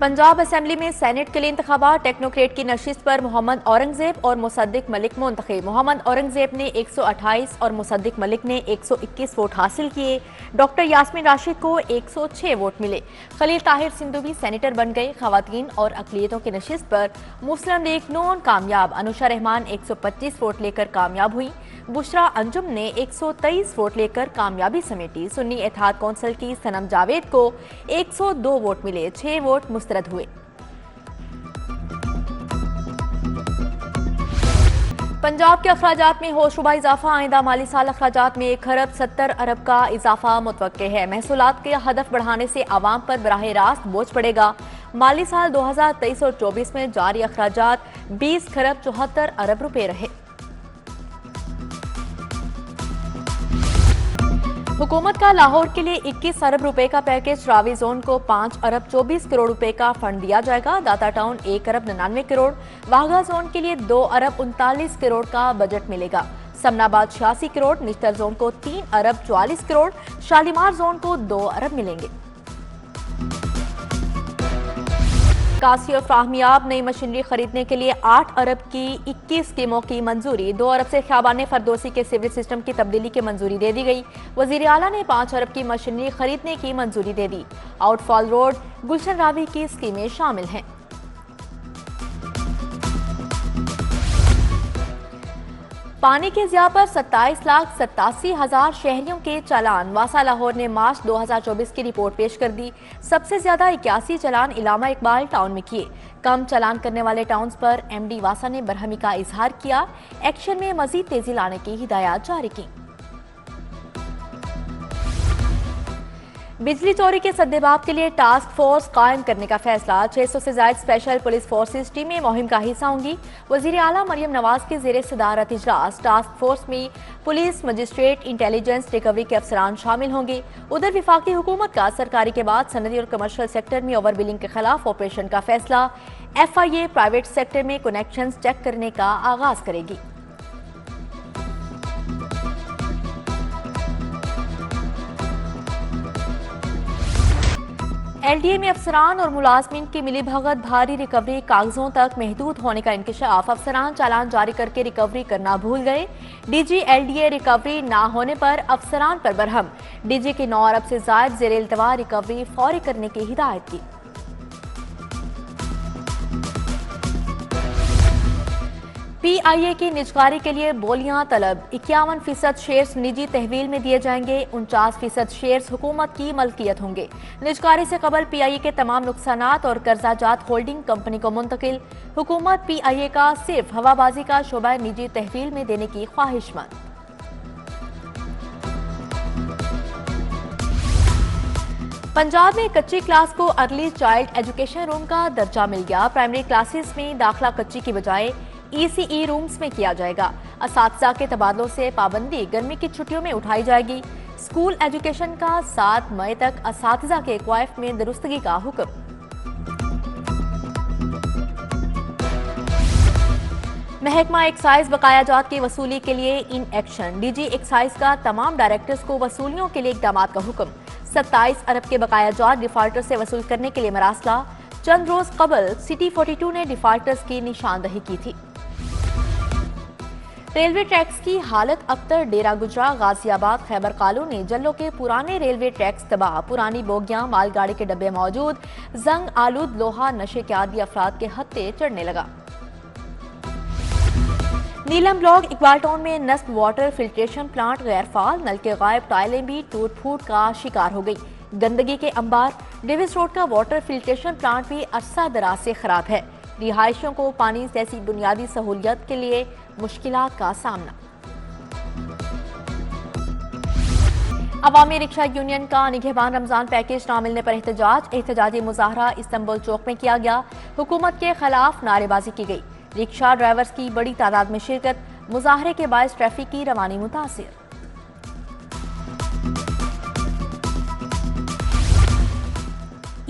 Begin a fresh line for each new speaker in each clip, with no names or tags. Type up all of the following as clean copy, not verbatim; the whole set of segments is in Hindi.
पंजाब असेंबली में सेनेट के लिए इंतखाबात, टेक्नोक्रेट की नशिस्त पर मोहम्मद औरंगजेब और मुसद्दिक मलिक मुंतखब। मोहम्मद औरंगजेब ने 128 और मुसद्दिक मलिक ने 121 वोट हासिल किए। डॉक्टर यास्मीन राशिद को 106 वोट मिले। खलील ताहिर सिंधु भी सेनेटर बन गए। खवातीन और अकलियतों की नशिस्त पर मुस्लिम लीग नून कामयाब। अनुशा रहमान 125 वोट लेकर कामयाब हुई। बुशरा अंजुम ने 123 वोट लेकर कामयाबी समेटी। सुन्नी इत्तेहाद कौंसिल की सनम जावेद को 102 वोट मिले, 6 वोट मुस्तरद हुए। पंजाब के अखराजात में होशरुबा इजाफा। आइंदा माली साल अखराजात में 1 खरब 70 अरब का इजाफा मुतवक्के है। महसूलात के हदफ बढ़ाने से आवाम पर बराह रास्त बोझ पड़ेगा। माली साल 2023 और 24 में जारी अखराजात 20 खरब 74 अरब रुपए रहे। हुकूमत का लाहौर के लिए 21 अरब रुपए का पैकेज। रावी जोन को 5 अरब 24 करोड़ रुपए का फंड दिया जाएगा। दाता टाउन 1 अरब 99 करोड़। वाघा जोन के लिए 2 अरब 39 करोड़ का बजट मिलेगा। समनाबाद 86 करोड़। निश्तर जोन को 3 अरब 44 करोड़। शालीमार जोन को 2 अरब मिलेंगे। कासी और फाहमियाब नई मशीनरी खरीदने के लिए 8 अरब की 21 स्कीमों की मंजूरी। 2 अरब से ख्याबान फरदोसी के सिविल सिस्टम की तब्दीली की मंजूरी दे दी गई। वजीर आला ने 5 अरब की मशीनरी खरीदने की मंजूरी दे दी। आउटफॉल रोड, गुलशन रावी की स्कीमें शामिल हैं। पानी के ज़िया पर 27,87,000 शहरियों के चालान। वासा लाहौर ने मार्च 2024 की रिपोर्ट पेश कर दी। सबसे ज्यादा 81 चालान इलामा इकबाल टाउन में किए। कम चालान करने वाले टाउन्स पर एमडी वासा ने बरहमी का इजहार किया। एक्शन में मजीद तेजी लाने की हिदायत जारी की। बिजली चोरी के सद्देबाब के लिए टास्क फोर्स कायम करने का फैसला। 600 से ज्यादा स्पेशल पुलिस फोर्सेस टीमें मुहिम का हिस्सा होंगी। वजीर आला मरियम नवाज के जेर सदारत इजलास। टास्क फोर्स में पुलिस, मजिस्ट्रेट, इंटेलिजेंस, रिकवरी के अफसरान शामिल होंगे। उधर विफाकी हुकूमत का सरकारी के बाद सनदी और कमर्शियल सेक्टर में ओवर बिलिंग के खिलाफ ऑपरेशन का फैसला। FIA प्राइवेट सेक्टर में कनेक्शन चेक करने का आगाज करेगी। LDA में अफसरान और मुलाजमीन की मिली भगत, भारी रिकवरी, कागजों तक महदूद होने का इंकशाफ। अफसरान चालान जारी करके रिकवरी करना भूल गए। DG LDA रिकवरी ना होने पर अफसरान पर बरहम। DG की 9 अरब से जायद जेर इल्तवा रिकवरी फौरी करने की हिदायत की। PIA की निजकारी के लिए बोलियां तलब। 51% शेयर्स निजी तहवील में दिए जाएंगे। 49% शेयर्स हुकूमत की मलकियत होंगे। निजकारी से कबल PIA के तमाम नुकसानात और कर्जाजात होल्डिंग कंपनी को मुंतकिल। हुकूमत PIA का सिर्फ हवाबाजी का शोबा निजी तहवील में देने की ख्वाहिशमंद। पंजाब में कच्ची क्लास को अर्ली चाइल्ड एजुकेशन रूम का दर्जा मिल गया। प्राइमरी क्लासेस में दाखिला कच्ची की बजाय ECE रूम्स में किया जाएगा। असातिज़ा के तबादलों से पाबंदी गर्मी की छुट्टियों में उठाई जाएगी। स्कूल एजुकेशन का 7 मई तक असातिज़ा के क्वाइफ में दुरुस्तगी का हुक्म। महकमा एक्साइज बकायाजात की वसूली के लिए इन एक्शन। DG एक्साइज का तमाम डायरेक्टर्स को वसूलियों के लिए इकदाम का हुक्म। 27 अरब के बकायाजात डिफाल्टर से वसूल करने के लिए मरासला। चंद रोज कबल सिटी 42 ने डिफाल्टर्स की निशानदही की थी। रेलवे ट्रैक्स की हालत अबतर। डेरा गुजरा, गाजियाबाद, खैबर कालूनी, जल्लो के पुराने रेलवे ट्रैक्स तबाह। पुरानी बोगियां, मालगाड़ी के डब्बे मौजूद। जंग आलूद लोहा, नशे के आदी अफराद के हत्थे चढ़ने लगा। नीलम ब्लॉक इकबाल टाउन में नस्ब वाटर फिल्ट्रेशन प्लांट गैर फाल। नल के गायब, टाइलें भी टूट फूट का शिकार हो गई। गंदगी के अंबार। डेविस रोड का वाटर फिल्ट्रेशन प्लांट भी अरसा दराज से खराब है। रिहायशियों को पानी जैसी बुनियादी सहूलियत के लिए मुश्किलात का सामना। अवामी रिक्शा यूनियन का निगहबान रमजान पैकेज ना मिलने पर एहतजाजी मुजाहरा इस्तांबुल चौक में किया गया। हुकूमत के खिलाफ नारेबाजी की गई। रिक्शा ड्राइवर्स की बड़ी तादाद में शिरकत। मुजाहरे के बायस ट्रैफिक की रवानी मुतासिर।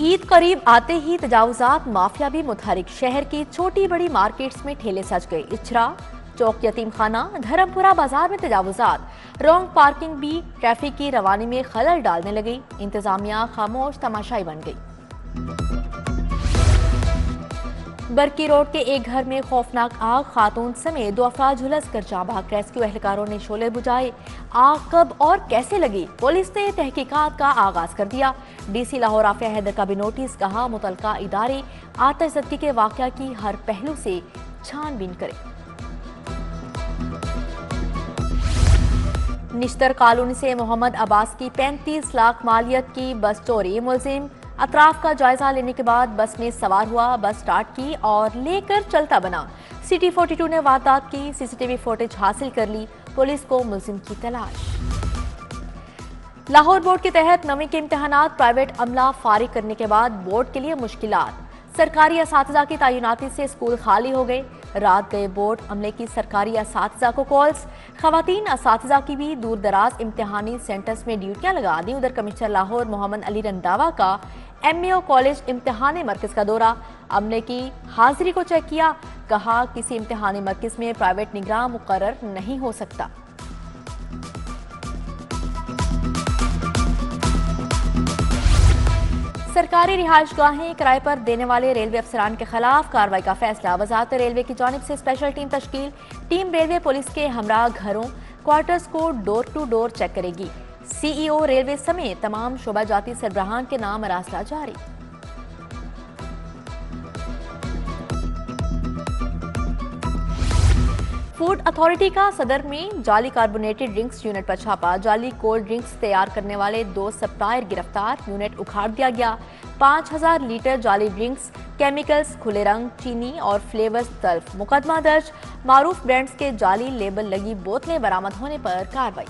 ईद करीब आते ही तजावुजात माफिया भी मुतहरिक। शहर की छोटी बड़ी मार्केट्स में ठेले सज गए। इचरा चौक, यतीम खाना, धर्मपुरा बाजार में तजावुजात। रॉन्ग पार्किंग भी ट्रैफिक की रवानी में खलल डालने लगी। इंतजामिया खामोश तमाशाई बन गई। बरकी रोड के एक घर में खौफनाक आग, खातून समेत 2 अफराद झुलस कर जाँ बहक। रेस्क्यू एहलकारों ने शोले बुझाए। आग कब और कैसे लगी, पुलिस ने तहकीकात का आगाज कर दिया। डीसी लाहौर आफिया हैदर का भी नोटिस, कहा मुतलका इदारे आतिशज़दगी के वाक़या की हर पहलू से छानबीन करें। निश्तर कॉलोनी से मोहम्मद अब्बास की 35 लाख मालियत की बस चोरी। मुलजिम अतराफ का जायजा लेने के बाद बस में सवार हुआ, बस स्टार्ट की और लेकर चलता बना। सिटी 42 ने वारदात की सीसीटीवी फुटेज हासिल कर ली। पुलिस को मुलजिम की तलाश। लाहौर बोर्ड के तहत 9वीं के इम्तिहानात, प्राइवेट अमला फारिग करने के बाद बोर्ड के लिए मुश्किलात। सरकारी असातिज़ा की तैनाती से स्कूल खाली हो गए। रात गए बोर्ड अमले की सरकारी असातिज़ा को कॉल्स। खवातीन असातिज़ा की भी दूर दराज इम्तिहानी सेंटर्स में ड्यूटियां लगा दी। उधर कमिश्नर लाहौर मोहम्मद अली रंधावा का MAO कॉलेज इम्तिहानी मरकज का दौरा, अमले की हाजिरी को चेक किया। कहा किसी इम्तिहानी मरकज में प्राइवेट निगरान मुकर्रर नहीं हो सकता। सरकारी रिहायशगाहें किराए पर देने वाले रेलवे अफसरान के खिलाफ कार्रवाई का फैसला। वजारत रेलवे की जानिब से स्पेशल टीम तश्कील। टीम रेलवे पुलिस के हमरा घरों, क्वार्टर्स को डोर टू डोर चेक करेगी। CEO रेलवे समेत तमाम शोबा जाती सरबराहान के नाम मरासला जारी। फूड अथॉरिटी का सदर में जाली कार्बोनेटेड ड्रिंक्स यूनिट पर छापा। जाली कोल्ड ड्रिंक्स तैयार करने वाले 2 सप्लायर गिरफ्तार। यूनिट उखाड़ दिया गया। 5000 लीटर जाली ड्रिंक्स, केमिकल्स, खुले रंग, चीनी और फ्लेवर्स तल्फ। मुकदमा दर्ज। मारूफ ब्रांड्स के जाली लेबल लगी बोतलें बरामद होने पर कार्रवाई।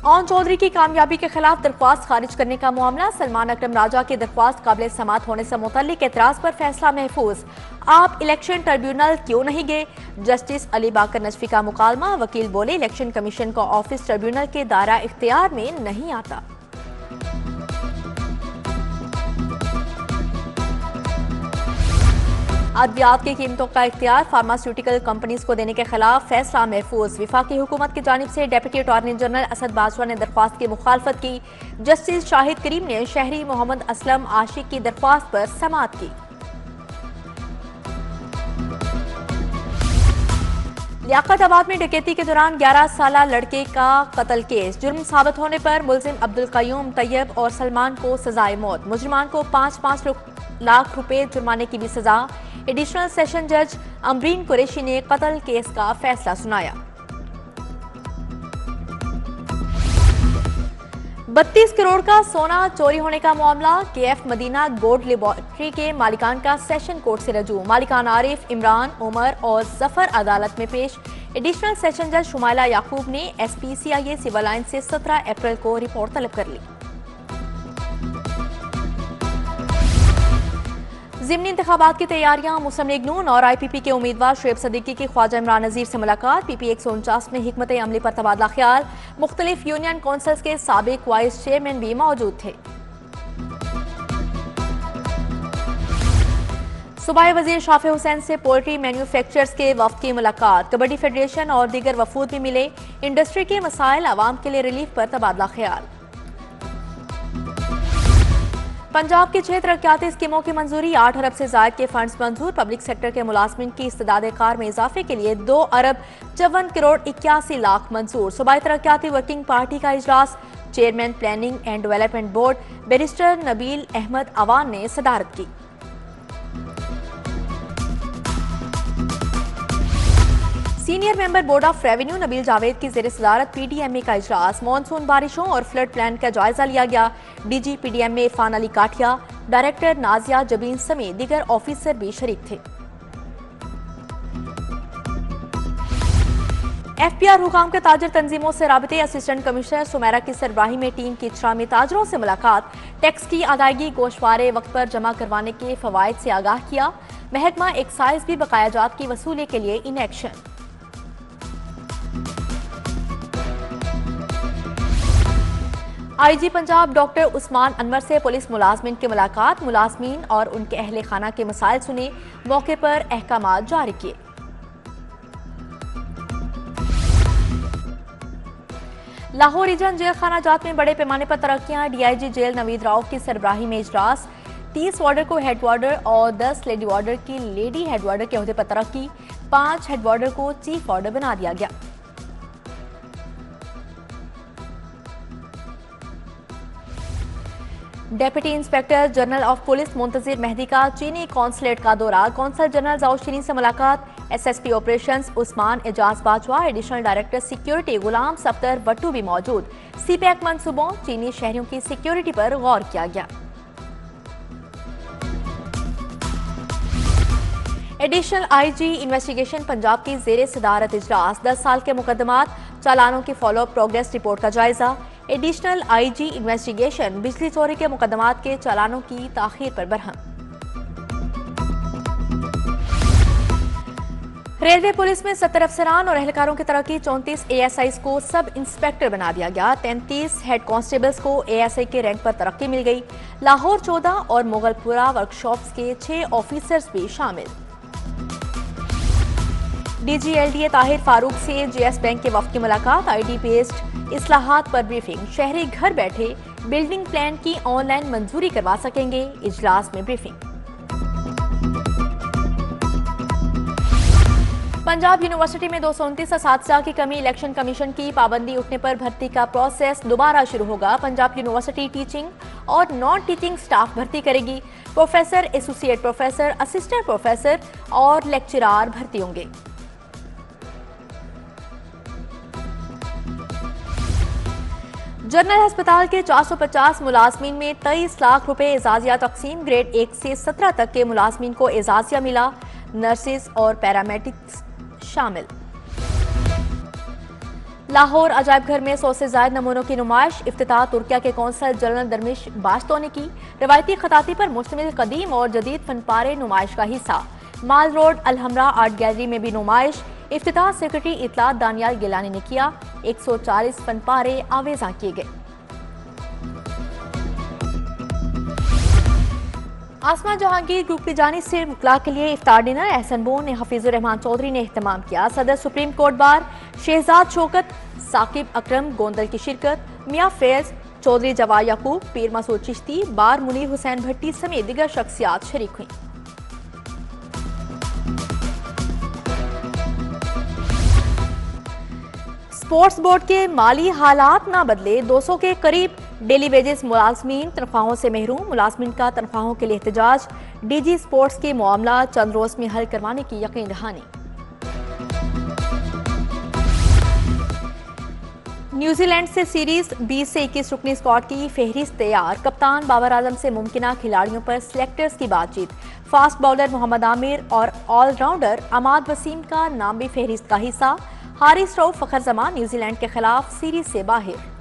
ओन चौधरी की कामयाबी के खिलाफ दरख्वास्त खारिज करने का मामला। सलमान अकरम राजा की दरख्वास्त काबिल समात होने से मुतल्लिक एतराज पर फैसला महफूज। आप इलेक्शन ट्रिब्यूनल क्यों नहीं गए? जस्टिस अली बाकर नजफी का मुकालमा। वकील बोले इलेक्शन कमीशन का ऑफिस ट्रिब्यूनल के दायरा इख्तियार में नहीं आता। अद्वियात की कीमतों का इख्तियार फार्मास्यूटिकल कंपनीज को देने के खिलाफ फैसला महफूज। विफाकी हुकूमत की जानिब से deputy attorney general Asad Bajwa ने दरख्वास्त की मुखालफत की। जस्टिस शाहिद करीम ने शहरी मोहम्मद असलम आशिक की दरख्वास्त पर समाअत की। लियाकताबाद में डकैती के दौरान 11 साला लड़के का कत्ल केस। जुर्म साबित होने पर मुलजिम अब्दुल कयूम, तैयब और सलमान को सजाए मौत। मुजरिमान को 5-5 लाख रुपए जुर्माने की भी सजा। एडिशनल सेशन जज अमरीन कुरैशी ने कत्ल केस का फैसला सुनाया। 32 करोड़ का सोना चोरी होने का मामला। KF मदीना गोल्ड लेबोरेटरी के मालिकान का सेशन कोर्ट से रजू। मालिकान आरिफ, इमरान, उमर और जफर अदालत में पेश। एडिशनल सेशन जज शुमाइला याकूब ने SP CIA सिविल लाइन से 17 अप्रैल को रिपोर्ट तलब कर ली। ज़िमनी इंतखाबात की तैयारियां। मुस्लिम लीग नून और IPP के उम्मीदवार शुएब सदीकी की ख्वाजा इमरान नज़ीर से मुलाकात। PP 149 में हिकमत अमली पर तबादला ख्याल। मुख्तलिफ यूनियन काउंसिल्स के साबिक वाइस चेयरमैन भी मौजूद थे। सूबाई वजीर शाफी हुसैन से पोल्ट्री मैन्युफैक्चरर्स के वफ्द की मुलाकात। कबड्डी फेडरेशन और दीगर वफूद भी मिले। इंडस्ट्री के मसाइल अवाम के लिए रिलीफ पर तबादला ख्याल। पंजाब की 6 तरक्याती स्कीमों की मंजूरी। 8 अरब से जायद के फंड्स मंजूर। पब्लिक सेक्टर के मुलाजमिन की इस्तेदाद कार में इजाफे के लिए 2 अरब 54 करोड़ 81 लाख मंजूर। सूबाई तरक्याती वर्किंग पार्टी का इजलास। Chairman planning and development board barrister Nabeel Ahmed Awan ने सदारत की। Senior member board of revenue Nabeel Javed की ज़ेर सदारत PDMA का इजलास। मानसून बारिशों और फ्लड प्लान का जायजा लिया गया। DG PDMA इरफान अली काठिया, डायरेक्टर नाजिया जबीन समेत दीगर ऑफिसर भी शरीक थे। FPR हुकाम के ताजर तंजीमों से राबते। असिस्टेंट कमिश्नर सुमेरा की सरबराही में टीम की इजरा में ताजरों से मुलाकात। टैक्स की अदायगी गोशवारे वक्त पर जमा करवाने के फवायद से आगाह किया। महकमा एक्साइज भी बकाया जात की वसूली के लिए in action. IG Punjab doctor Usman Anwar से पुलिस मुलाजमिन की मुलाकात। मुलाजमिन और उनके अहले खाना के मसाइल सुने। मौके पर अहकामात जारी किए। लाहौर रीजन जेल खाना जात में बड़े पैमाने पर तरक्कियां। डीआईजी जेल नवीद राव की सरबराही में इजलास। 30 वार्डर को हेड वार्डर और 10 लेडी वार्डर की लेडी हेड वार्डर के ओहदे पर तरक्की। 5 हेड वार्डर को चीफ वार्डर बना दिया गया। Deputy inspector general of police Muntazir Mehdi का चीनी कॉन्सुलेट का दौरा। कौंसल जनरल जाओशीनी से मुलाकात। SSP operations Usman Ejaz Bajwa, additional director security Ghulam Safdar Wattoo भी मौजूद। सीपैक मंसूबों चीनी शहरियों की सिक्योरिटी पर गौर किया गया। एडिशनल आईजी इन्वेस्टिगेशन पंजाब की जेर सदारत इजलास। 10 साल के मुकदमात चालानों की फॉलोअप प्रोग्रेस रिपोर्ट का जायजा। एडिशनल आईजी इन्वेस्टिगेशन बिजली चोरी के मुकदमात के चालानों की ताखीर पर बरहम। रेलवे पुलिस में 70 अफसरान और एहलकारों की तरक्की। 34 एएसआई को सब इंस्पेक्टर बना दिया गया। 33 हेड कांस्टेबल्स को एएसआई के रैंक पर तरक्की मिल गई। लाहौर 14 और मुगलपुरा वर्कशॉप्स के 6 ऑफिसर्स भी शामिल। डीजीएलडीए ताहिर फारूक से जेएस बैंक के वफ्द की मुलाकात। आईटी बेस्ड इस्लाहात पर ब्रीफिंग। शहरी घर बैठे बिल्डिंग प्लान की ऑनलाइन मंजूरी करवा सकेंगे। इजलास में ब्रीफिंग। पंजाब यूनिवर्सिटी में 229 असातिज़ा की कमी। इलेक्शन कमीशन की पाबंदी उठने पर भर्ती का प्रोसेस दोबारा शुरू होगा। पंजाब यूनिवर्सिटी टीचिंग और नॉन टीचिंग स्टाफ भर्ती करेगी। Professor, associate professor, assistant professor और लेक्चरार भर्ती होंगे। जनरल अस्पताल के 450 मुलाजमीन में 23 लाख रुपए एजाजिया तकसीम। ग्रेड 1 से 17 तक के मुलाजमीन को एजाजिया मिला। नर्सेज और पैरामेडिक्स शामिल। लाहौर अजायब घर में 100 से ज्यादा नमूनों की नुमाइश। इफ्तिताह तुर्किया के कौंसल जनरल दरमिश बाश्तो ने की। रवायती खताती पर मुश्तमिल कदीम और जदीद फनपारे नुमाइश का हिस्सा। माल रोड अलहमरा आर्ट गैलरी में भी नुमाइश। इफ्तिताह सेक्रेटरी इतलात दानियाल गिलानी ने किया। 140 फनपारे आवेजा किए गए। आसमा जहांगीर ग्रुप की जानिब से मुकला के लिए इफ्तार डिनर एहसन बोन ने हफीजुर रहमान चौधरी ने एहतमाम किया। सदर supreme court bar Shahzad Shaukat, Saqib अकरम गोंदल की शिरकत। मियां फैज, चौधरी जवाद याकूब, पीर मसूद चिश्ती, बार मुनीर हुसैन भट्टी समेत दिगर शख्सियात शरीक हुई। स्पोर्ट्स बोर्ड के माली हालात ना बदले। 200 के करीब डेली वेजेस मुलाजमीन तनख्वाहों से महरूम। मुलाजमीन का तनख्वाहों के लिए एहतजाज। डीजी स्पोर्ट्स के मामला चंद रोज में हल करवाने की यकीन दहानी। न्यूजीलैंड से सीरीज 20 से 21 रुकनी स्क्वाड की फहरिस्त तैयार। कप्तान बाबर आजम से मुमकिना खिलाड़ियों पर सिलेक्टर्स की बातचीत। फास्ट बॉलर मोहम्मद आमिर और ऑलराउंडर अमाद वसीम का नाम भी फहरिस्त का हिस्सा। हारिस रऊफ फखर जमान न्यूजीलैंड के खिलाफ सीरीज से बाहर।